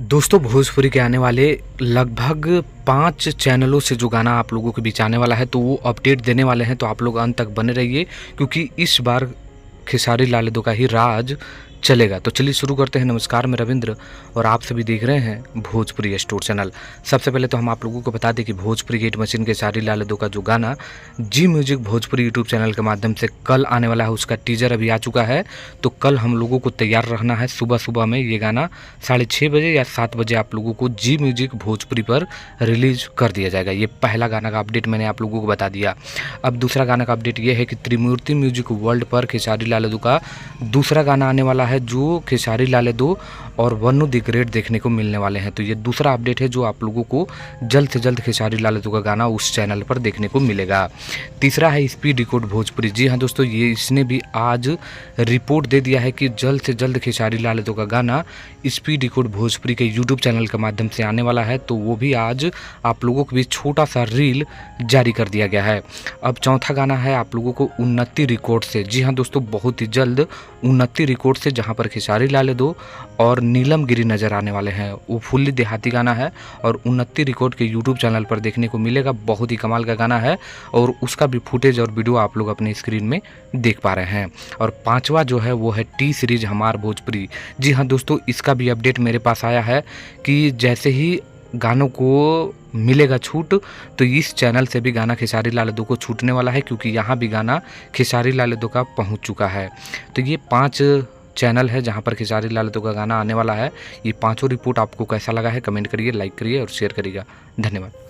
दोस्तों भोजपुरी के आने वाले लगभग 5 चैनलों से जो गाना आप लोगों के बीच आने वाला है तो वो अपडेट देने वाले हैं, तो आप लोग अंत तक बने रहिए क्योंकि इस बार खेसारी लाल यादव का ही राज चलेगा। तो चलिए शुरू करते हैं। नमस्कार, मैं रविंद्र और आप सभी देख रहे हैं भोजपुरी स्टोर चैनल। सबसे पहले तो हम आप लोगों को बता दें कि भोजपुरी गेट मशीन खेसारी लाल यादव का जो गाना जी म्यूजिक भोजपुरी यूट्यूब चैनल के माध्यम से कल आने वाला है, उसका टीजर अभी आ चुका है। तो कल हम लोगों को तैयार रहना है। सुबह सुबह में ये गाना 6:30 बजे या 7 बजे आप लोगों को जी म्यूजिक भोजपुरी पर रिलीज कर दिया जाएगा। ये पहला गाना का अपडेट मैंने आप लोगों को बता दिया। अब दूसरा गाना का अपडेट ये है कि त्रिमूर्ति म्यूजिक वर्ल्ड पर खेसारी लाल यादव का दूसरा गाना आने वाला है जो खेसारी लाल यादव और वन्नू द ग्रेट देखने को मिलने वाले हैं। तो ये दूसरा अपडेट है जो आप लोगों को जल्द से जल्द खेसारी लाल यादव का गाना उस चैनल पर देखने को मिलेगा। तीसरा है स्पीड रिकॉर्ड भोजपुरी। जी हाँ दोस्तों, ये इसने भी आज रिपोर्ट दे दिया है कि जल्द से जल्द खेसारी लाल यादव का गाना स्पीड रिकॉर्ड भोजपुरी के यूट्यूब चैनल के माध्यम से आने वाला है। तो वो भी आज आप लोगों के बीच छोटा सा रील जारी कर दिया गया है। अब चौथा गाना है आप लोगों को उन्नति रिकॉर्ड से। जी हाँ दोस्तों, बहुत ही जल्द उन्नति रिकॉर्ड से, जहाँ पर खेसारी लाल यादव और नीलम गिरी नजर आने वाले हैं। वो फुल्ली देहाती गाना है और उन्नति रिकॉर्ड के यूट्यूब चैनल पर देखने को मिलेगा। बहुत ही कमाल का गाना है और उसका भी फुटेज और वीडियो आप लोग अपने स्क्रीन में देख पा रहे हैं। और पांचवा जो है वो है टी सीरीज हमार भोजपुरी। जी हाँ दोस्तों, इसका भी अपडेट मेरे पास आया है कि जैसे ही गानों को मिलेगा छूट तो इस चैनल से भी गाना खेसारी लाल यादव को छूटने वाला है, क्योंकि यहाँ भी गाना खेसारी लाल यादव का पहुँच चुका है। तो ये 5 चैनल है जहाँ पर खेसारी लाल यादव का गाना आने वाला है। ये पांचों रिपोर्ट आपको कैसा लगा है कमेंट करिए, लाइक करिए और शेयर करिएगा। धन्यवाद।